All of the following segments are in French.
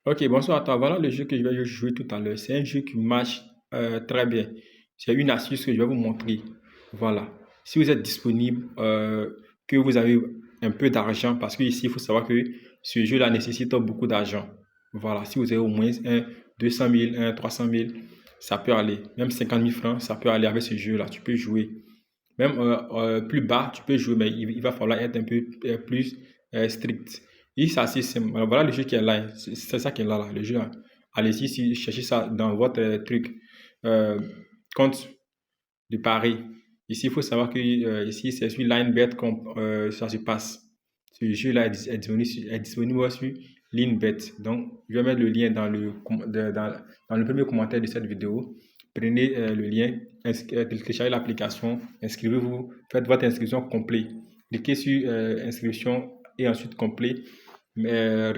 Ok, bonsoir à toi. Voilà le jeu que je vais jouer tout à l'heure. C'est un jeu qui marche très bien. C'est une astuce que je vais vous montrer. Voilà. Si vous êtes disponible, que vous avez un peu d'argent, parce que ici, il faut savoir que ce jeu-là nécessite beaucoup d'argent. Voilà. Si vous avez au moins un 200 000, un 300 000, ça peut aller. Même 50 000 francs, ça peut aller avec ce jeu-là. Tu peux jouer. Même plus bas, tu peux jouer, mais il va falloir être un peu plus strict. Et c'est assez simple. Alors, voilà le jeu qui est là. C'est ça qui est là, là, le jeu. Là. Allez-y, si, cherchez ça dans votre truc. Euh, compte de Paris. Ici, il faut savoir que ici, c'est sur LineBet que ça se passe. Ce jeu-là est disponible sur LineBet. Donc, je vais mettre le lien dans le premier commentaire de cette vidéo. Prenez le lien, téléchargez l'application, inscrivez-vous, faites votre inscription complète. Cliquez sur inscription et ensuite complet. Mais,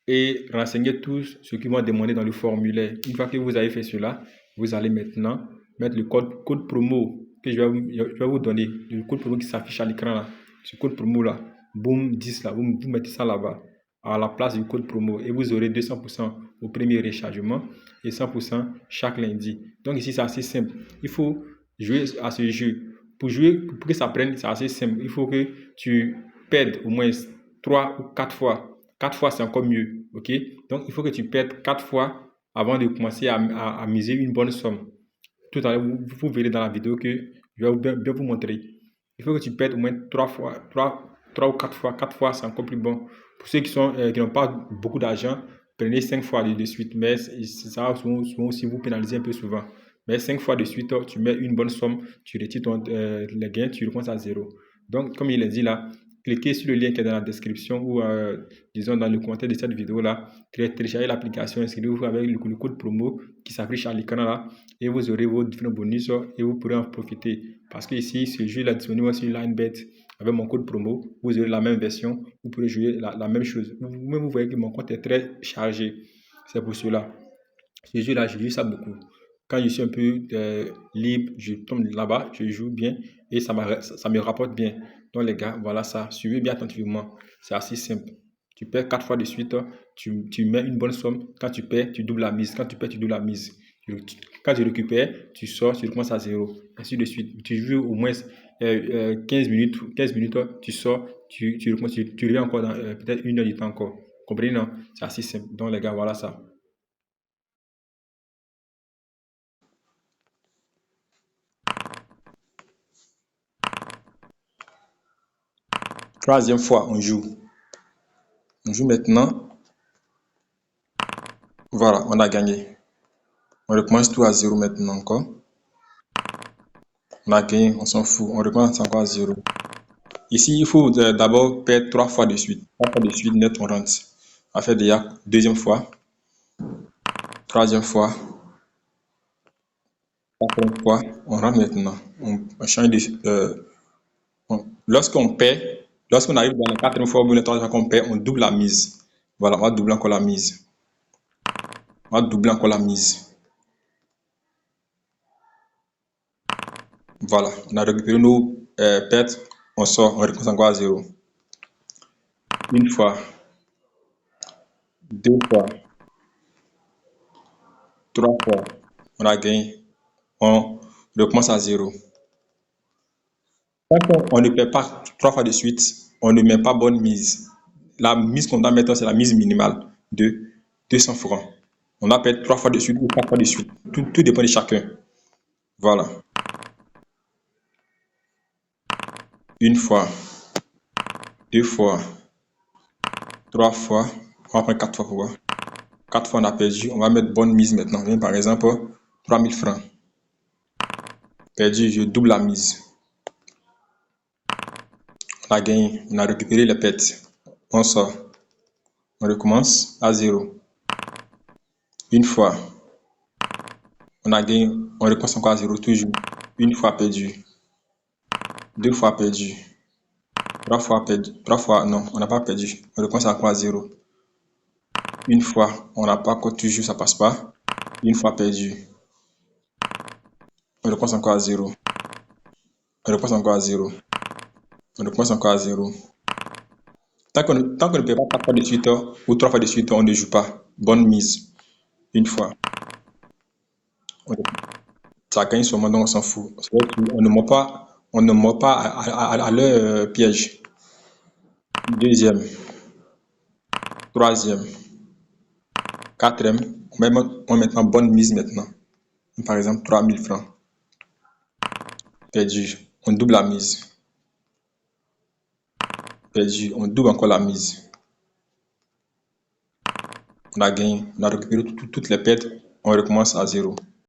et renseignez tout ce qu'ils vont demander dans le formulaire. Une fois que vous avez fait cela, vous allez maintenant mettre le code promo que je vais vous donner. Le code promo qui s'affiche à l'écran là. Ce code promo là, boom 10 là, vous mettez ça là-bas à la place du code promo et vous aurez 200% au premier rechargement et 100% chaque lundi. Donc ici, c'est assez simple. Il faut jouer à ce jeu. Pour que ça prenne, c'est assez simple. Il faut que tu perdes au moins 3 ou 4 fois. 4 fois, c'est encore mieux. OK? Donc, il faut que tu perdes 4 fois avant de commencer à miser une bonne somme. Tout à l'heure, vous verrez dans la vidéo que je vais bien vous montrer. Il faut que tu perdes au moins 3 fois, 3 ou 4 fois. 4 fois, c'est encore plus bon. Pour ceux qui n'ont pas beaucoup d'argent, prenez 5 fois de suite. Mais ça va souvent aussi vous pénaliser un peu souvent. Mais 5 fois de suite, tu mets une bonne somme, tu retires les gains, tu recommences à zéro. Donc, comme il est dit là, cliquez sur le lien qui est dans la description ou, disons, dans le commentaire de cette vidéo-là. Téléchargez l'application, inscrivez-vous avec le code promo qui s'affiche à l'écran là et vous aurez vos différents bonus et vous pourrez en profiter. Parce que ici, ce jeu est disponible sur LineBet avec mon code promo. Vous aurez la même version, vous pourrez jouer la même chose. Vous-même, vous voyez que mon compte est très chargé. C'est pour cela. Ce jeu-là, je joue ça beaucoup. Quand je suis un peu libre, je tombe là-bas, je joue bien et ça me rapporte bien. Donc les gars, voilà ça. Suivez bien attentivement. C'est assez simple. Tu perds 4 fois de suite, tu mets une bonne somme. Quand tu perds, tu doubles la mise. Quand tu perds, tu doubles la mise. Quand tu récupères, tu sors, tu recommences à zéro. Ainsi de suite. Tu joues au moins 15 minutes, tu sors, tu recommences, tu reviens encore dans peut-être une heure de temps encore. Comprenez, non? C'est assez simple. Donc les gars, voilà ça. Troisième fois, on joue. On joue maintenant. Voilà, on a gagné. On recommence tout à zéro maintenant encore. On a gagné, on s'en fout. On recommence encore à zéro. Ici, il faut d'abord perdre 3 fois de suite. 3 fois de suite, net, on rentre. On va faire déjà deuxième fois, troisième fois, quatrième fois. On rentre maintenant. On change de. Lorsqu'on perd, lorsqu'on arrive dans la quatrième fois ou la troisième fois qu'on perd, on double la mise. Voilà, on va doubler encore la mise. On va doubler encore la mise. Voilà, on a récupéré nos pertes. On sort, on recommence encore à zéro. Une fois, deux fois, trois fois, on a gagné. On recommence à zéro. Quand on ne perd pas 3 fois de suite, on ne met pas bonne mise. La mise qu'on doit mettre, c'est la mise minimale de 200 francs. On doit perdre 3 fois de suite ou 4 fois de suite. Tout dépend de chacun. Voilà. Une fois, deux fois, trois fois. On va prendre 4 fois pour voir. 4 fois on a perdu. On va mettre bonne mise maintenant. Par exemple, 3000 francs. Perdu, je double la mise. On a gagné. On a récupéré les pertes. On sort. On recommence à zéro. Une fois, on a gagné, on recommence encore à zéro toujours. Une fois perdu, deux fois perdu, trois fois perdu, trois fois, non, on n'a pas perdu. On recommence encore à zéro. Une fois, on n'a pas encore toujours, ça passe pas. Une fois perdu, on recommence encore à zéro. On recommence encore à zéro. On recommence encore à zéro. Tant qu'on ne paie pas 4 fois de suite ou 3 fois de suite, on ne joue pas. Bonne mise. Une fois. On- Ça gagne seulement, donc on s'en fout. On ne mord pas à leur piège. Deuxième, troisième, quatrième. On met maintenant bonne mise maintenant. Par exemple, 3 000 francs perdu. On double la mise. Perdu. On double encore la mise. On a gagné. On a récupéré toutes les pertes. On recommence à zéro.